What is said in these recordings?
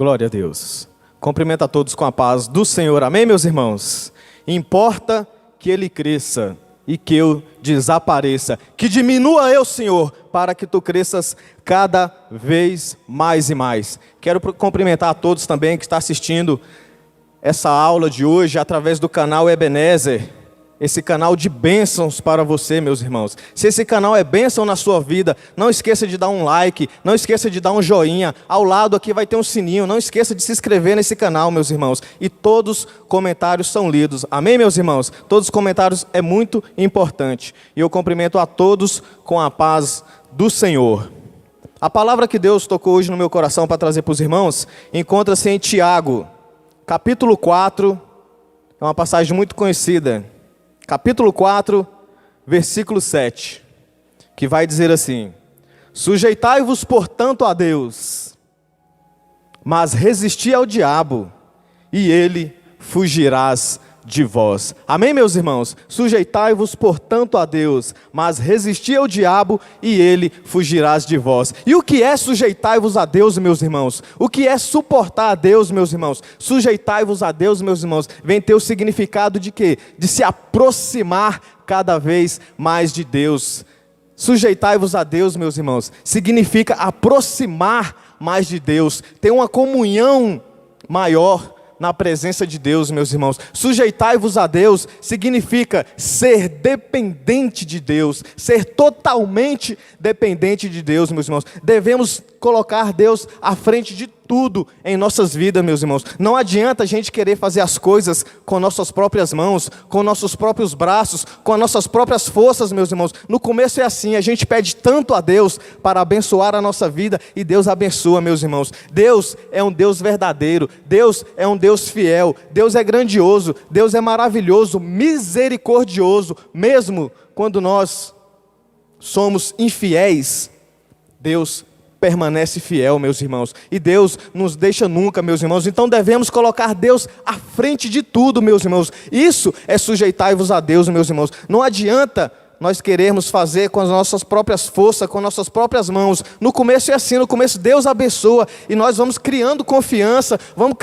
Glória a Deus. Cumprimento a todos com a paz do Senhor. Amém, meus irmãos? Importa que ele cresça e que eu desapareça. Que diminua eu, Senhor, para que tu cresças cada vez mais e mais. Quero cumprimentar a todos também que estão assistindo essa aula de hoje através do canal Ebenezer. Esse canal de bênçãos para você, meus irmãos. Se esse canal é bênção na sua vida, não esqueça de dar um like, não esqueça de dar um joinha. Ao lado aqui vai ter um sininho, não esqueça de se inscrever nesse canal, meus irmãos. E todos os comentários são lidos. Amém, meus irmãos? Todos os comentários é muito importante. E eu cumprimento a todos com a paz do Senhor. A palavra que Deus tocou hoje no meu coração para trazer para os irmãos, encontra-se em Tiago, capítulo 4, é uma passagem muito conhecida. Capítulo 4, versículo 7, que vai dizer assim: sujeitai-vos, portanto, a Deus, mas resisti ao diabo, e ele fugirás de vós. Amém, meus irmãos? Sujeitai-vos, portanto, a Deus, mas resisti ao diabo, e ele fugirás de vós. E o que é sujeitai-vos a Deus, meus irmãos? O que é suportar a Deus, meus irmãos? Sujeitai-vos a Deus, meus irmãos, vem ter o significado de quê? De se aproximar cada vez mais de Deus. Sujeitai-vos a Deus, meus irmãos, significa aproximar mais de Deus, ter uma comunhão maior na presença de Deus, meus irmãos. Sujeitai-vos a Deus significa ser dependente de Deus, ser totalmente dependente de Deus, meus irmãos. Devemos colocar Deus à frente de tudo em nossas vidas, meus irmãos. Não adianta a gente querer fazer as coisas com nossas próprias mãos, com nossos próprios braços, com as nossas próprias forças, meus irmãos. No começo é assim, a gente pede tanto a Deus para abençoar a nossa vida e Deus abençoa, meus irmãos. Deus é um Deus verdadeiro, Deus é um Deus fiel, Deus é grandioso, Deus é maravilhoso, misericordioso. Mesmo quando nós somos infiéis, Deus permanece fiel, meus irmãos, e Deus nos deixa nunca, meus irmãos. Então devemos colocar Deus à frente de tudo, meus irmãos. Isso é sujeitai-vos a Deus, meus irmãos. Não adianta nós querermos fazer com as nossas próprias forças, com nossas próprias mãos. No começo é assim, no começo Deus abençoa, e nós vamos criando confiança, vamos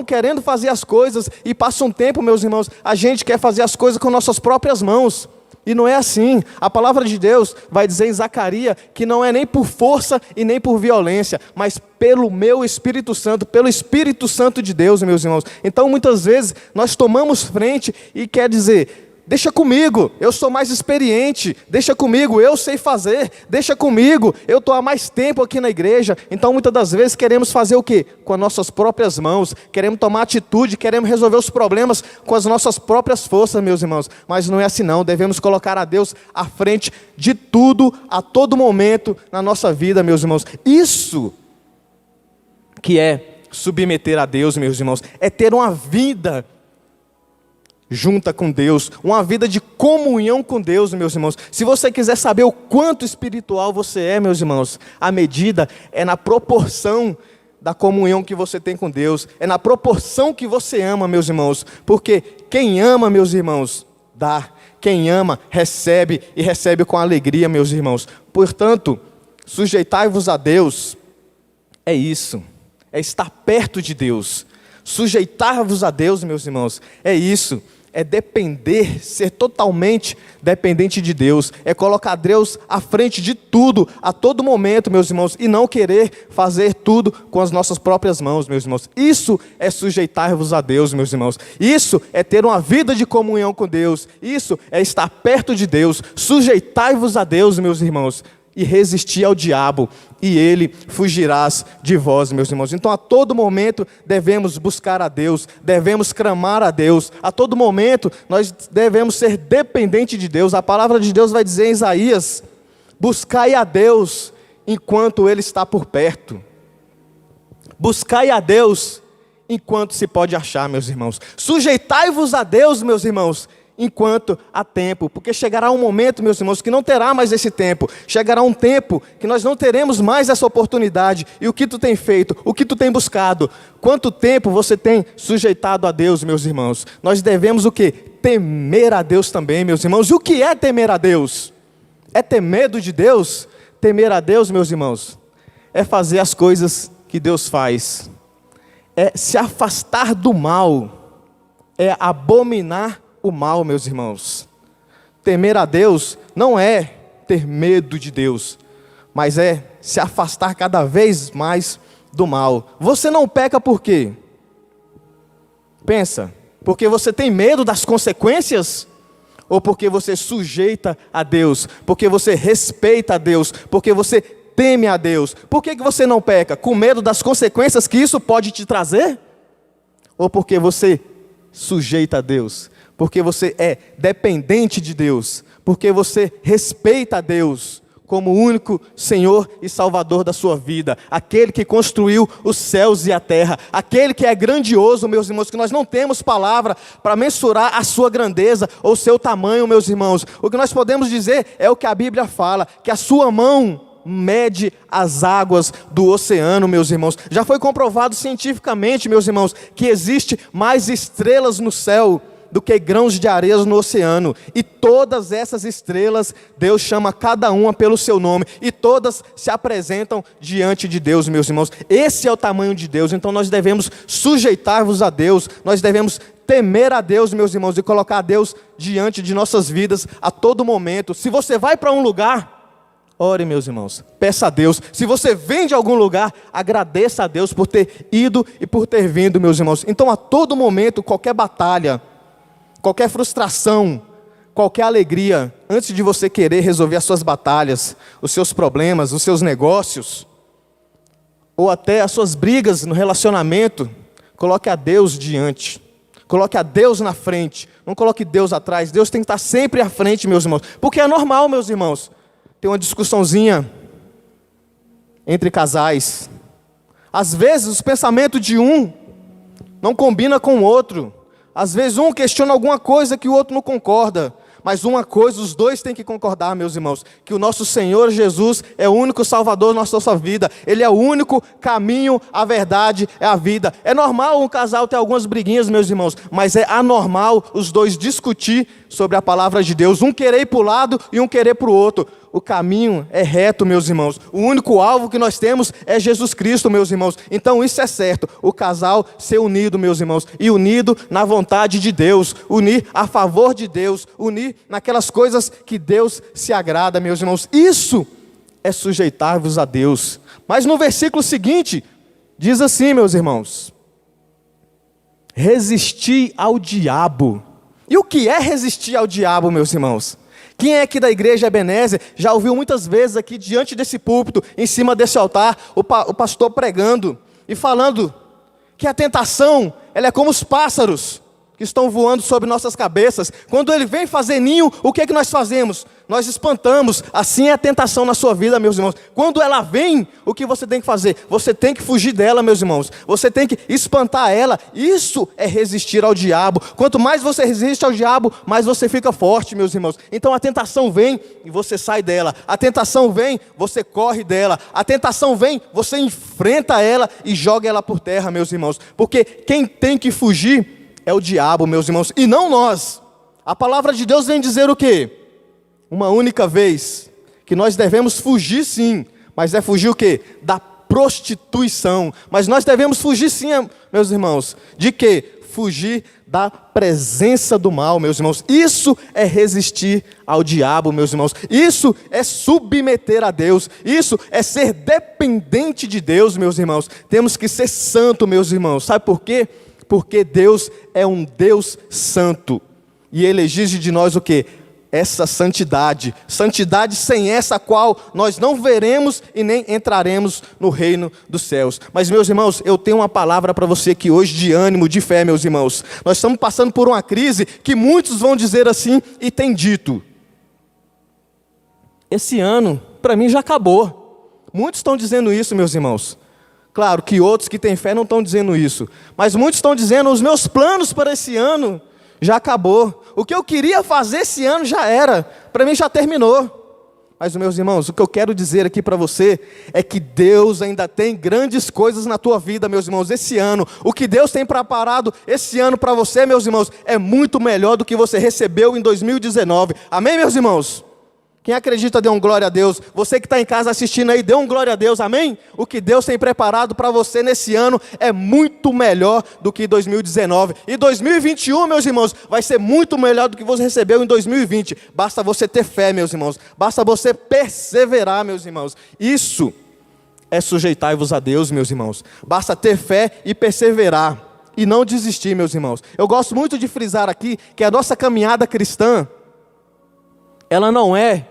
querendo fazer as coisas, e passa um tempo, meus irmãos, a gente quer fazer as coisas com nossas próprias mãos. E não é assim. A palavra de Deus vai dizer em Zacarias que não é nem por força e nem por violência, mas pelo meu Espírito Santo, pelo Espírito Santo de Deus, meus irmãos. Então muitas vezes nós tomamos frente e quer dizer: deixa comigo, eu sou mais experiente, deixa comigo, eu sei fazer, deixa comigo, eu estou há mais tempo aqui na igreja. Então muitas das vezes queremos fazer o quê? Com as nossas próprias mãos, queremos tomar atitude, queremos resolver os problemas com as nossas próprias forças, meus irmãos. Mas não é assim não, devemos colocar a Deus à frente de tudo, a todo momento na nossa vida, meus irmãos. Isso que é submeter a Deus, meus irmãos, é ter uma vida junta com Deus, uma vida de comunhão com Deus, meus irmãos. Se você quiser saber o quanto espiritual você é, meus irmãos, a medida é na proporção da comunhão que você tem com Deus, é na proporção que você ama, meus irmãos, porque quem ama, meus irmãos, dá, quem ama, recebe, e recebe com alegria, meus irmãos. Portanto, sujeitai-vos a Deus, é isso, é estar perto de Deus. Sujeitar-vos a Deus, meus irmãos, é isso. É depender, ser totalmente dependente de Deus, é colocar Deus à frente de tudo, a todo momento, meus irmãos, e não querer fazer tudo com as nossas próprias mãos, meus irmãos. Isso é sujeitar-vos a Deus, meus irmãos. Isso é ter uma vida de comunhão com Deus. Isso é estar perto de Deus. Sujeitai-vos a Deus, meus irmãos, e resistir ao diabo, e ele fugirás de vós, meus irmãos. Então a todo momento devemos buscar a Deus, devemos clamar a Deus, a todo momento nós devemos ser dependentes de Deus. A palavra de Deus vai dizer em Isaías: buscai a Deus enquanto Ele está por perto. Buscai a Deus enquanto se pode achar, meus irmãos. Sujeitai-vos a Deus, meus irmãos, enquanto há tempo, porque chegará um momento, meus irmãos, que não terá mais esse tempo. Chegará um tempo que nós não teremos mais essa oportunidade. E o que tu tem feito? O que tu tem buscado? Quanto tempo você tem sujeitado a Deus, meus irmãos? Nós devemos o quê? Temer a Deus também, meus irmãos. E o que é temer a Deus? É ter medo de Deus? Temer a Deus, meus irmãos, é fazer as coisas que Deus faz é se afastar do mal, é abominar o mal, meus irmãos. Temer a Deus não é ter medo de Deus, mas é se afastar cada vez mais do mal. Você não peca por quê? Pensa, porque você tem medo das consequências? Ou porque você sujeita a Deus? Porque você respeita a Deus? Porque você teme a Deus? Por que você não peca? Com medo das consequências que isso pode te trazer? Ou porque você sujeita a Deus? Porque você é dependente de Deus? Porque você respeita a Deus como o único Senhor e Salvador da sua vida, aquele que construiu os céus e a terra, aquele que é grandioso, meus irmãos, que nós não temos palavra para mensurar a sua grandeza ou o seu tamanho, meus irmãos. O que nós podemos dizer é o que a Bíblia fala, que a sua mão mede as águas do oceano, meus irmãos. Já foi comprovado cientificamente, meus irmãos, que existe mais estrelas no céu do que grãos de areia no oceano, e todas essas estrelas, Deus chama cada uma pelo seu nome, e todas se apresentam diante de Deus, meus irmãos. Esse é o tamanho de Deus. Então nós devemos sujeitar-vos a Deus, nós devemos temer a Deus, meus irmãos, e colocar a Deus diante de nossas vidas a todo momento. Se você vai para um lugar, ore, meus irmãos, peça a Deus. Se você vem de algum lugar, agradeça a Deus por ter ido e por ter vindo, meus irmãos. Então a todo momento, qualquer batalha, qualquer frustração, qualquer alegria, antes de você querer resolver as suas batalhas, os seus problemas, os seus negócios, ou até as suas brigas no relacionamento, coloque a Deus diante, coloque a Deus na frente, não coloque Deus atrás. Deus tem que estar sempre à frente, meus irmãos, porque é normal, meus irmãos, ter uma discussãozinha entre casais. Às vezes os pensamentos de um não combinam com o outro. Às vezes um questiona alguma coisa que o outro não concorda, mas uma coisa os dois têm que concordar, meus irmãos, que o nosso Senhor Jesus é o único Salvador da nossa vida. Ele é o único caminho, a verdade, é a vida. É normal um casal ter algumas briguinhas, meus irmãos, mas é anormal os dois discutir sobre a palavra de Deus, um querer ir para o lado e um querer para o outro. O caminho é reto, meus irmãos. O único alvo que nós temos é Jesus Cristo, meus irmãos. Então isso é certo, o casal ser unido, meus irmãos, e unido na vontade de Deus, unir a favor de Deus, unir naquelas coisas que Deus se agrada, meus irmãos. Isso é sujeitar-vos a Deus. Mas no versículo seguinte, diz assim, meus irmãos: resistir ao diabo. E o que é resistir ao diabo, meus irmãos? Quem é aqui da igreja Ebenezer já ouviu muitas vezes aqui diante desse púlpito, em cima desse altar, o pastor pregando e falando que a tentação, ela é como os pássaros que estão voando sobre nossas cabeças. Quando ele vem fazer ninho, o que é que nós fazemos? Nós espantamos. Assim é a tentação na sua vida, meus irmãos. Quando ela vem, o que você tem que fazer? Você tem que fugir dela, meus irmãos. Você tem que espantar ela. Isso é resistir ao diabo. Quanto mais você resiste ao diabo, mais você fica forte, meus irmãos. Então a tentação vem e você sai dela. A tentação vem, você corre dela. A tentação vem, você enfrenta ela e joga ela por terra, meus irmãos. Porque quem tem que fugir é o diabo, meus irmãos, e não nós. A palavra de Deus vem dizer o quê? Uma única vez, que nós devemos fugir sim, mas é fugir o quê? Da prostituição. Mas nós devemos fugir sim, meus irmãos, de quê? Fugir da presença do mal, meus irmãos. Isso é resistir ao diabo, meus irmãos. Isso é submeter a Deus. Isso é ser dependente de Deus, meus irmãos. Temos que ser santo, meus irmãos. Sabe por quê? Porque Deus é um Deus santo. E Ele exige de nós o quê? Essa santidade. Santidade sem essa qual nós não veremos e nem entraremos no reino dos céus. Mas, meus irmãos, eu tenho uma palavra para você aqui hoje de ânimo, de fé, meus irmãos. Nós estamos passando por uma crise que muitos vão dizer assim e têm dito: esse ano, para mim, já acabou. Muitos estão dizendo isso, meus irmãos. Claro que outros que têm fé não estão dizendo isso, mas muitos estão dizendo: os meus planos para esse ano já acabou. O que eu queria fazer esse ano já era, para mim já terminou. Mas, meus irmãos, o que eu quero dizer aqui para você é que Deus ainda tem grandes coisas na tua vida, meus irmãos, esse ano. O que Deus tem preparado esse ano para você, meus irmãos, é muito melhor do que você recebeu em 2019. Amém, meus irmãos? Quem acredita, dê um glória a Deus. Você que está em casa assistindo aí, dê um glória a Deus, amém? O que Deus tem preparado para você nesse ano é muito melhor do que 2019. E 2021, meus irmãos, vai ser muito melhor do que você recebeu em 2020. Basta você ter fé, meus irmãos. Basta você perseverar, meus irmãos. Isso é sujeitai-vos a Deus, meus irmãos. Basta ter fé e perseverar. E não desistir, meus irmãos. Eu gosto muito de frisar aqui que a nossa caminhada cristã, ela não é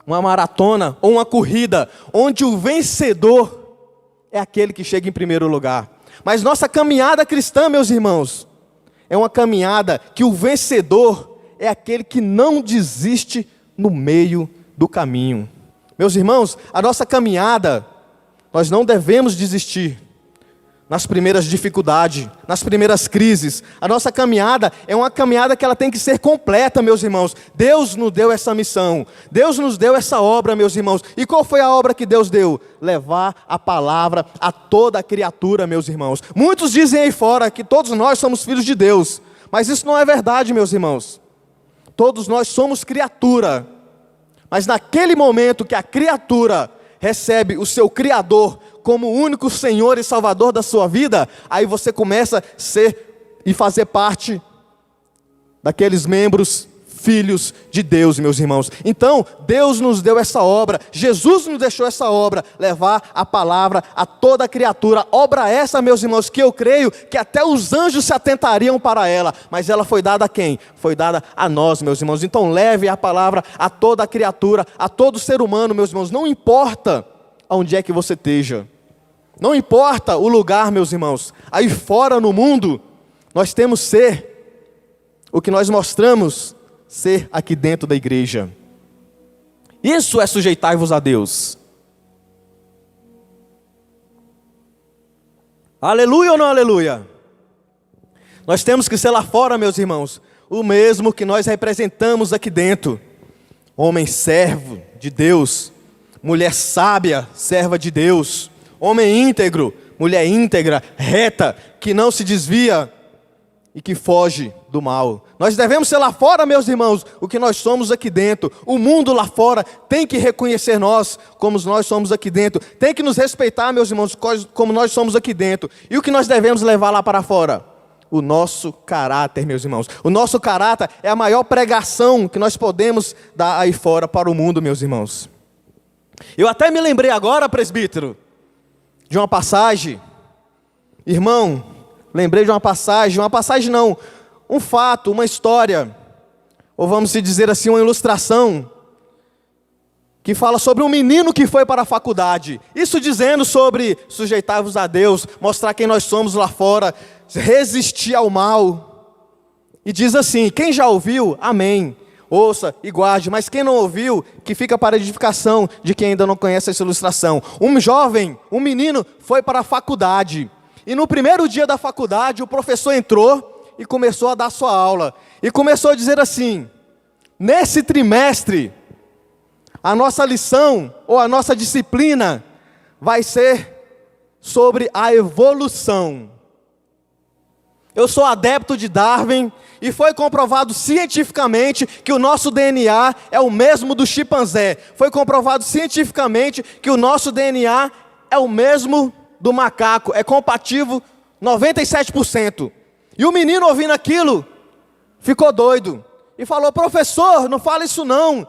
uma maratona ou uma corrida, onde o vencedor é aquele que chega em primeiro lugar. Mas nossa caminhada cristã, meus irmãos, é uma caminhada que o vencedor é aquele que não desiste no meio do caminho. Meus irmãos, a nossa caminhada, nós não devemos desistir nas primeiras dificuldades, nas primeiras crises. A nossa caminhada é uma caminhada que ela tem que ser completa, meus irmãos. Deus nos deu essa missão, Deus nos deu essa obra, meus irmãos. E qual foi a obra que Deus deu? Levar a palavra a toda a criatura, meus irmãos. Muitos dizem aí fora que todos nós somos filhos de Deus, mas isso não é verdade, meus irmãos. Todos nós somos criatura, mas naquele momento que a criatura recebe o seu Criador como o único Senhor e Salvador da sua vida, aí você começa a ser e fazer parte daqueles membros, filhos de Deus, meus irmãos. Então, Deus nos deu essa obra, Jesus nos deixou essa obra, levar a palavra a toda a criatura. Obra essa, meus irmãos, que eu creio que até os anjos se atentariam para ela, mas ela foi dada a quem? Foi dada a nós, meus irmãos. Então, leve a palavra a toda a criatura, a todo ser humano, meus irmãos. Não importa onde é que você esteja, não importa o lugar, meus irmãos, aí fora no mundo, nós temos ser o que nós mostramos ser aqui dentro da igreja. Isso é sujeitar-vos a Deus. Aleluia ou não aleluia? Nós temos que ser lá fora, meus irmãos, o mesmo que nós representamos aqui dentro. Homem servo de Deus, mulher sábia, serva de Deus, homem íntegro, mulher íntegra, reta, que não se desvia e que foge do mal. Nós devemos ser lá fora, meus irmãos, o que nós somos aqui dentro. O mundo lá fora tem que reconhecer nós como nós somos aqui dentro. Tem que nos respeitar, meus irmãos, como nós somos aqui dentro. E o que nós devemos levar lá para fora? O nosso caráter, meus irmãos. O nosso caráter é a maior pregação que nós podemos dar aí fora para o mundo, meus irmãos. Eu até me lembrei agora, presbítero, de uma passagem. Irmão, lembrei de uma passagem não, um fato, uma história, ou vamos dizer assim, uma ilustração, que fala sobre um menino que foi para a faculdade. Isso dizendo sobre sujeitar-vos a Deus, mostrar quem nós somos lá fora, resistir ao mal. E diz assim, quem já ouviu, amém, ouça e guarde, mas quem não ouviu, que fica para a edificação de quem ainda não conhece essa ilustração. Um menino foi para a faculdade, e no primeiro dia da faculdade, o professor entrou e começou a dar sua aula, e começou a dizer assim, nesse trimestre, a nossa lição, ou a nossa disciplina, vai ser sobre a evolução. Eu sou adepto de Darwin, e foi comprovado cientificamente que o nosso DNA é o mesmo do chimpanzé. Foi comprovado cientificamente que o nosso DNA é o mesmo do macaco, é compatível 97%. E o menino ouvindo aquilo, ficou doido, e falou, professor, não fala isso não.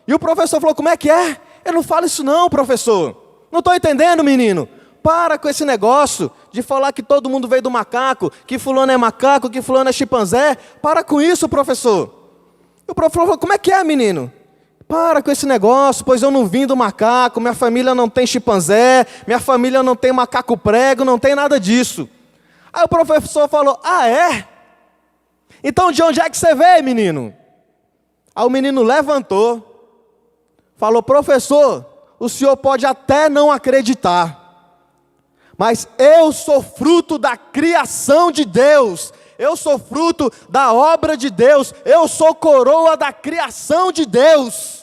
E o professor falou, como é que é? Eu não falo isso não, professor. Não estou entendendo, menino. Para com esse negócio de falar que todo mundo veio do macaco, que fulano é macaco, que fulano é chimpanzé. Para com isso, professor. E o professor falou, como é que é, menino? Para com esse negócio, pois eu não vim do macaco, minha família não tem chimpanzé, minha família não tem macaco prego, não tem nada disso. Aí o professor falou, ah é? Então de onde é que você veio, menino? Aí o menino levantou, falou, professor, o senhor pode até não acreditar, mas eu sou fruto da criação de Deus, eu sou fruto da obra de Deus, eu sou coroa da criação de Deus.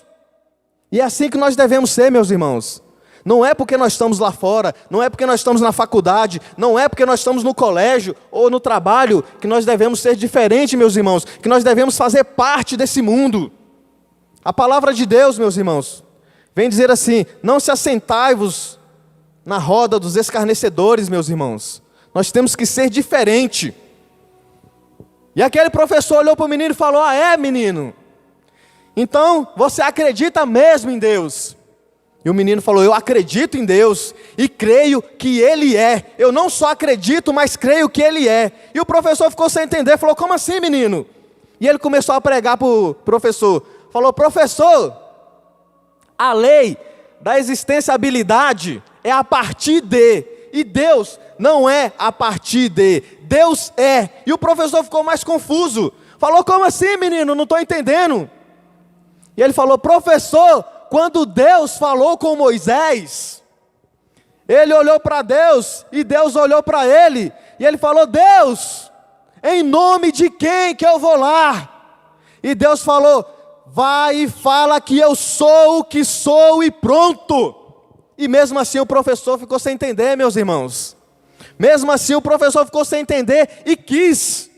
E é assim que nós devemos ser, meus irmãos. Não é porque nós estamos lá fora, não é porque nós estamos na faculdade, não é porque nós estamos no colégio ou no trabalho, que nós devemos ser diferentes, meus irmãos, que nós devemos fazer parte desse mundo. A palavra de Deus, meus irmãos, vem dizer assim: não se assentai-vos na roda dos escarnecedores, meus irmãos. Nós temos que ser diferente. E aquele professor olhou para o menino e falou: ah, é, menino? Então, você acredita mesmo em Deus? E o menino falou: eu acredito em Deus e creio que Ele é. Eu não só acredito, mas creio que Ele é. E o professor ficou sem entender, falou: como assim, menino? E ele começou a pregar para o professor. Falou: professor, a lei da existenciabilidade é a partir de, e Deus não é a partir de, Deus é. E o professor ficou mais confuso. Falou: como assim, menino? Não estou entendendo. E ele falou: professor, quando Deus falou com Moisés, ele olhou para Deus e Deus olhou para ele, e ele falou: Deus, em nome de quem que eu vou lá? E Deus falou: vai e fala que eu sou o que sou e pronto. E mesmo assim o professor ficou sem entender, meus irmãos. Mesmo assim o professor ficou sem entender e quis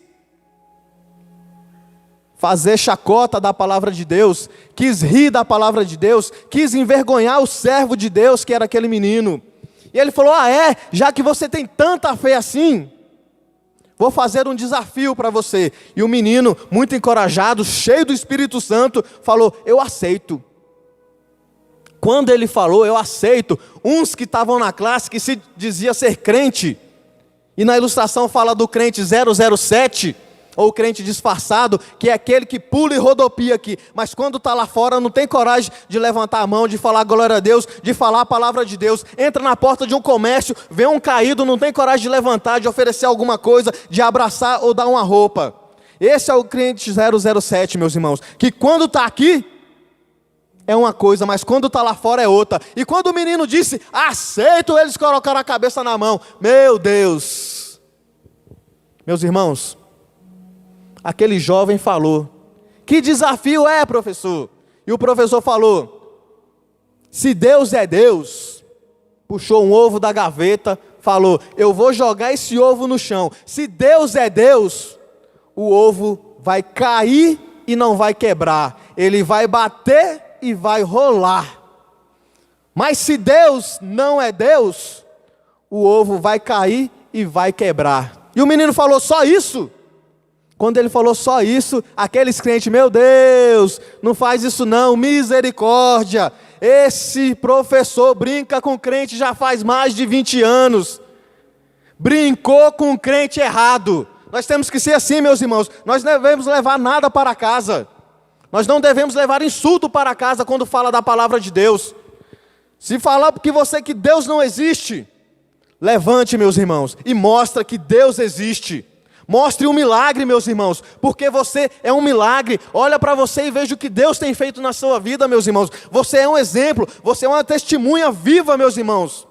fazer chacota da palavra de Deus, quis rir da palavra de Deus, quis envergonhar o servo de Deus, que era aquele menino. E ele falou: ah, é? Já que você tem tanta fé assim, vou fazer um desafio para você. E o menino, muito encorajado, cheio do Espírito Santo, falou: eu aceito. Quando ele falou: eu aceito, uns que estavam na classe, que se dizia ser crente, e na ilustração fala do crente 007, ou crente disfarçado, que é aquele que pula e rodopia aqui, mas quando está lá fora não tem coragem de levantar a mão, de falar glória a Deus, de falar a palavra de Deus. Entra na porta de um comércio, vê um caído, não tem coragem de levantar, de oferecer alguma coisa, de abraçar ou dar uma roupa. Esse é o crente 007, meus irmãos, que quando está aqui é uma coisa, mas quando está lá fora é outra. E quando o menino disse: aceito, eles colocaram a cabeça na mão. Meu Deus! Meus irmãos, aquele jovem falou: que desafio é, professor? E o professor falou: se Deus é Deus, puxou um ovo da gaveta, falou: eu vou jogar esse ovo no chão. Se Deus é Deus, o ovo vai cair e não vai quebrar. Ele vai bater e vai rolar. Mas se Deus não é Deus, o ovo vai cair e vai quebrar. E o menino falou: só isso? Quando ele falou só isso, aqueles crentes: meu Deus, não faz isso não, misericórdia. Esse professor brinca com crente já faz mais de 20 anos. Brincou com o crente errado. Nós temos que ser assim, meus irmãos. Nós não devemos levar nada para casa. Nós não devemos levar insulto para casa quando fala da palavra de Deus. Se falar que Deus não existe, levante, meus irmãos, e mostra que Deus existe. Mostre um milagre, meus irmãos, porque você é um milagre. Olha para você e veja o que Deus tem feito na sua vida, meus irmãos. Você é um exemplo, você é uma testemunha viva, meus irmãos.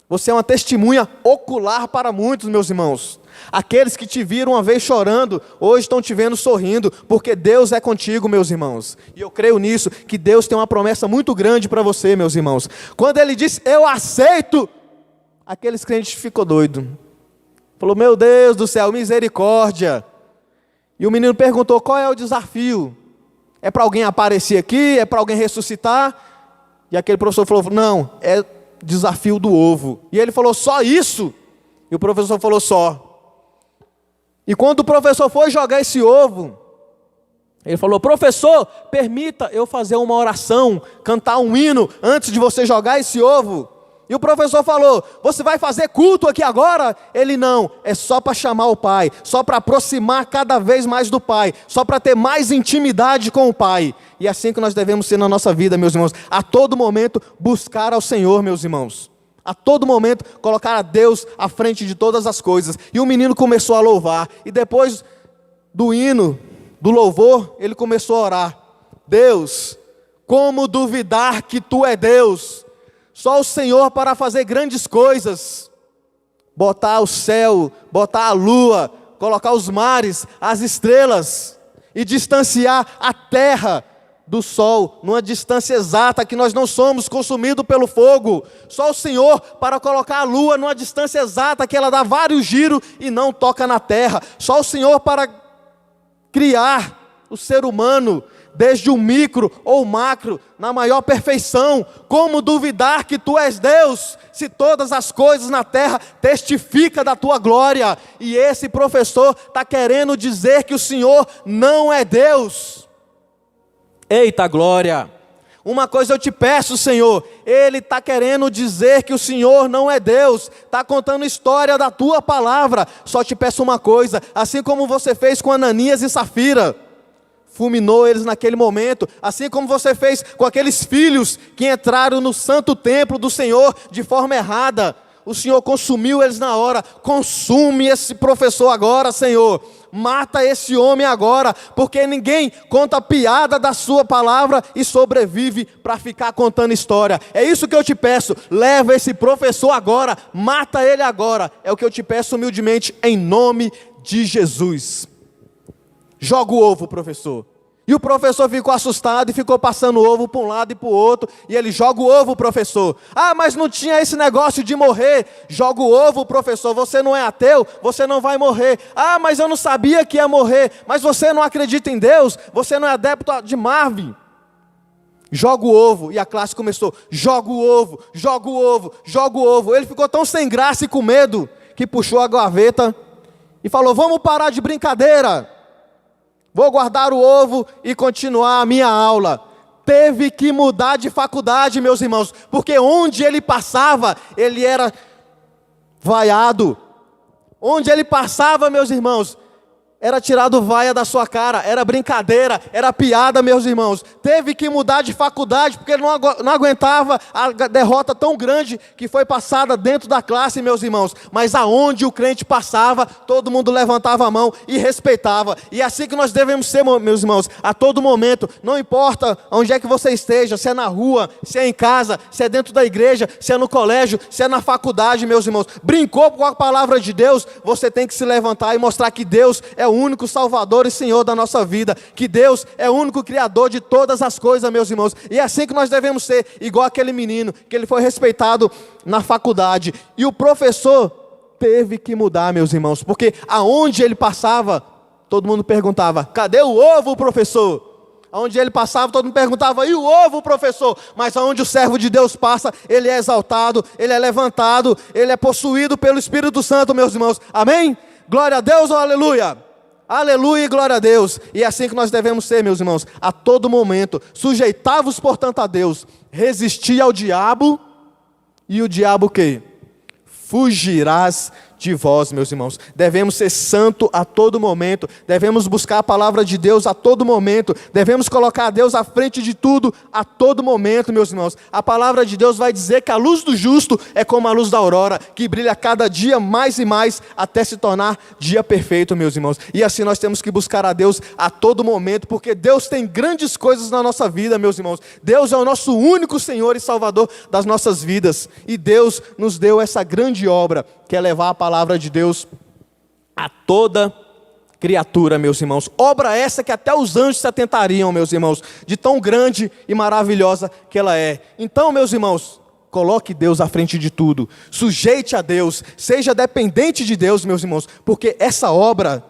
Você é uma testemunha ocular para muitos, meus irmãos. Aqueles que te viram uma vez chorando, hoje estão te vendo sorrindo, porque Deus é contigo, meus irmãos. E eu creio nisso, que Deus tem uma promessa muito grande para você, meus irmãos. Quando Ele disse: eu aceito, aqueles crentes ficou doido. Falou: meu Deus do céu, misericórdia. E o menino perguntou: qual é o desafio? É para alguém aparecer aqui? É para alguém ressuscitar? E aquele professor falou: não, é desafio do ovo. E ele falou: só isso? E o professor falou: só. E quando o professor foi jogar esse ovo, ele falou: professor, permita eu fazer uma oração, cantar um hino antes de você jogar esse ovo. E o professor falou: você vai fazer culto aqui agora? Ele: não, é só para chamar o Pai, só para aproximar cada vez mais do Pai, só para ter mais intimidade com o Pai. E é assim que nós devemos ser na nossa vida, meus irmãos. A todo momento buscar ao Senhor, meus irmãos. A todo momento colocar a Deus à frente de todas as coisas. E o menino começou a louvar. E depois do hino, do louvor, ele começou a orar: Deus, como duvidar que Tu é Deus? Só o Senhor para fazer grandes coisas. Botar o céu, botar a lua, colocar os mares, as estrelas, e distanciar a terra do sol, numa distância exata, que nós não somos consumidos pelo fogo. Só o Senhor para colocar a lua numa distância exata, que ela dá vários giros e não toca na terra. Só o Senhor para criar o ser humano desde o micro ou macro, na maior perfeição. Como duvidar que tu és Deus, se todas as coisas na terra testificam da tua glória? E esse professor está querendo dizer que o Senhor não é Deus. Eita glória! Uma coisa eu te peço, Senhor, Ele está querendo dizer que o Senhor não é Deus, está contando história da tua palavra. Só te peço uma coisa, assim como você fez com Ananias e Safira, fulminou eles naquele momento, assim como você fez com aqueles filhos que entraram no santo templo do Senhor de forma errada, o Senhor consumiu eles na hora. Consume esse professor agora, Senhor. Mata esse homem agora, porque ninguém conta piada da sua palavra e sobrevive para ficar contando história. É isso que eu te peço, leva esse professor agora, mata ele agora. É o que eu te peço humildemente, em nome de Jesus. Joga o ovo, professor. E o professor ficou assustado e ficou passando o ovo para um lado e para o outro. E ele joga o ovo, professor. Ah, mas não tinha esse negócio de morrer. Joga o ovo, professor. Você não é ateu, você não vai morrer. Ah, mas eu não sabia que ia morrer. Mas você não acredita em Deus, você não é adepto de Marvin. Joga o ovo. E a classe começou, joga o ovo, joga o ovo, joga o ovo. Ele ficou tão sem graça e com medo, que puxou a gaveta e falou, vamos parar de brincadeira. Vou guardar o ovo e continuar a minha aula. Teve que mudar de faculdade, meus irmãos, porque onde ele passava, ele era vaiado. Onde ele passava, meus irmãos, era tirado vaia da sua cara, era brincadeira, era piada, meus irmãos. Teve que mudar de faculdade, porque ele não aguentava a derrota tão grande que foi passada dentro da classe, meus irmãos. Mas aonde o crente passava, todo mundo levantava a mão e respeitava. E é assim que nós devemos ser, meus irmãos, a todo momento. Não importa onde é que você esteja, se é na rua, se é em casa, se é dentro da igreja, se é no colégio, se é na faculdade, meus irmãos. Brincou com a palavra de Deus, você tem que se levantar e mostrar que Deus é o único Salvador e Senhor da nossa vida, que Deus é o único Criador de todas as coisas, meus irmãos. E é assim que nós devemos ser, igual aquele menino, que ele foi respeitado na faculdade, e o professor teve que mudar, meus irmãos, porque aonde ele passava, todo mundo perguntava, cadê o ovo, professor? Aonde ele passava, todo mundo perguntava, e o ovo, professor? Mas aonde o servo de Deus passa, ele é exaltado, ele é levantado, ele é possuído pelo Espírito Santo, meus irmãos. Amém? Glória a Deus ou aleluia? Aleluia e glória a Deus. E é assim que nós devemos ser, meus irmãos, a todo momento. Sujeitavos, portanto, a Deus. Resistir ao diabo. E o diabo o quê? Fugirás de vós, meus irmãos. Devemos ser santo a todo momento. Devemos buscar a palavra de Deus a todo momento. Devemos colocar a Deus à frente de tudo a todo momento, meus irmãos. A palavra de Deus vai dizer que a luz do justo é como a luz da aurora, que brilha cada dia mais e mais até se tornar dia perfeito, meus irmãos. E assim nós temos que buscar a Deus a todo momento, porque Deus tem grandes coisas na nossa vida, meus irmãos. Deus é o nosso único Senhor e Salvador das nossas vidas. E Deus nos deu essa grande obra, que é levar a palavra de Deus a toda criatura, meus irmãos. Obra essa que até os anjos se atentariam, meus irmãos, de tão grande e maravilhosa que ela é. Então, meus irmãos, coloque Deus à frente de tudo. Sujeite a Deus, seja dependente de Deus, meus irmãos, porque essa obra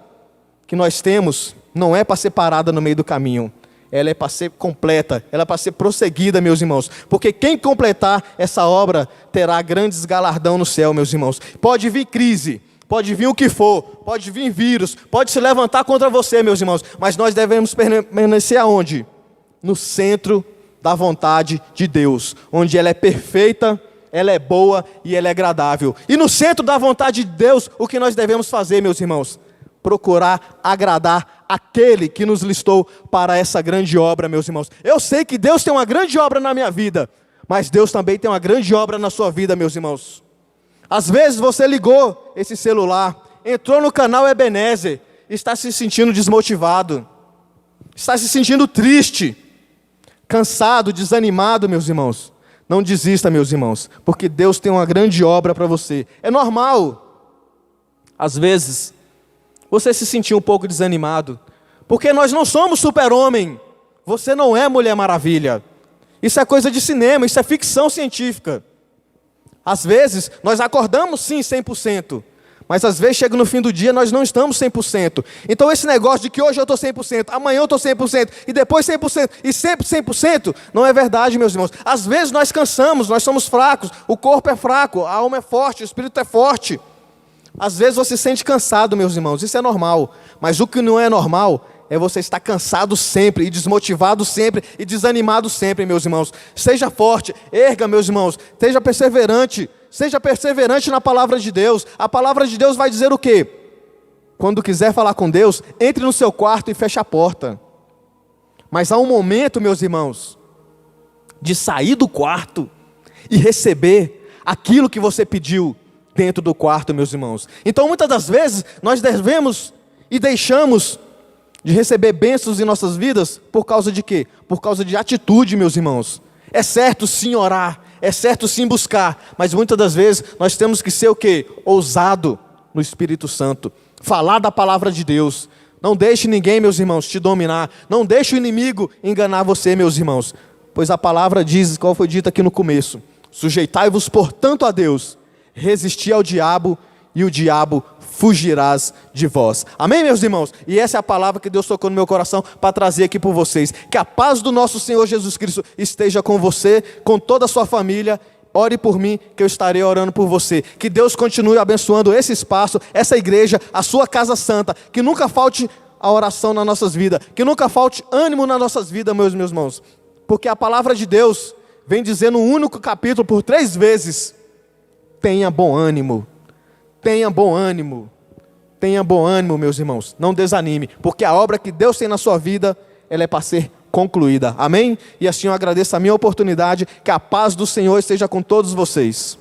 que nós temos não é para ser parada no meio do caminho. Ela é para ser completa, ela é para ser prosseguida, meus irmãos. Porque quem completar essa obra terá grandes galardão no céu, meus irmãos. Pode vir crise, pode vir o que for, pode vir vírus, pode se levantar contra você, meus irmãos. Mas nós devemos permanecer aonde? No centro da vontade de Deus, onde ela é perfeita, ela é boa e ela é agradável. E no centro da vontade de Deus, o que nós devemos fazer, meus irmãos? Procurar agradar aquele que nos listou para essa grande obra, meus irmãos. Eu sei que Deus tem uma grande obra na minha vida, mas Deus também tem uma grande obra na sua vida, meus irmãos. Às vezes você ligou esse celular, entrou no canal Ebenezer, está se sentindo desmotivado, está se sentindo triste, cansado, desanimado, meus irmãos. Não desista, meus irmãos, porque Deus tem uma grande obra para você. É normal, às vezes, você se sentiu um pouco desanimado, porque nós não somos super-homem, você não é Mulher Maravilha, isso é coisa de cinema, isso é ficção científica. Às vezes, nós acordamos sim 100%, Mas às vezes chega no fim do dia, nós não estamos 100%. Então esse negócio de que hoje eu estou 100%, amanhã eu estou 100%, e depois 100%, e sempre 100%, não é verdade, meus irmãos. Às vezes nós cansamos, nós somos fracos, o corpo é fraco, a alma é forte, o espírito é forte. Às vezes você se sente cansado, meus irmãos, isso é normal. Mas o que não é normal é você estar cansado sempre, e desmotivado sempre, e desanimado sempre, meus irmãos. Seja forte, erga, meus irmãos, seja perseverante na palavra de Deus. A palavra de Deus vai dizer o quê? Quando quiser falar com Deus, entre no seu quarto e feche a porta. Mas há um momento, meus irmãos, de sair do quarto e receber aquilo que você pediu dentro do quarto, meus irmãos. Então muitas das vezes nós devemos e deixamos de receber bênçãos em nossas vidas por causa de quê? Por causa de atitude, meus irmãos. É certo sim orar, é certo sim buscar, mas muitas das vezes nós temos que ser o quê? Ousado no Espírito Santo. Falar da palavra de Deus. Não deixe ninguém, meus irmãos, te dominar. Não deixe o inimigo enganar você, meus irmãos. Pois a palavra diz, qual foi dita aqui no começo: sujeitai-vos, portanto, a Deus, resisti ao diabo, e o diabo fugirás de vós. Amém, meus irmãos? E essa é a palavra que Deus tocou no meu coração para trazer aqui por vocês. Que a paz do nosso Senhor Jesus Cristo esteja com você, com toda a sua família. Ore por mim, que eu estarei orando por você. Que Deus continue abençoando esse espaço, essa igreja, a sua casa santa. Que nunca falte a oração nas nossas vidas. Que nunca falte ânimo nas nossas vidas, meus irmãos. Porque a palavra de Deus vem dizer no único capítulo por 3 vezes: tenha bom ânimo. Tenha bom ânimo. Tenha bom ânimo, meus irmãos. Não desanime, porque a obra que Deus tem na sua vida, ela é para ser concluída. Amém? E assim eu agradeço a minha oportunidade. Que a paz do Senhor esteja com todos vocês.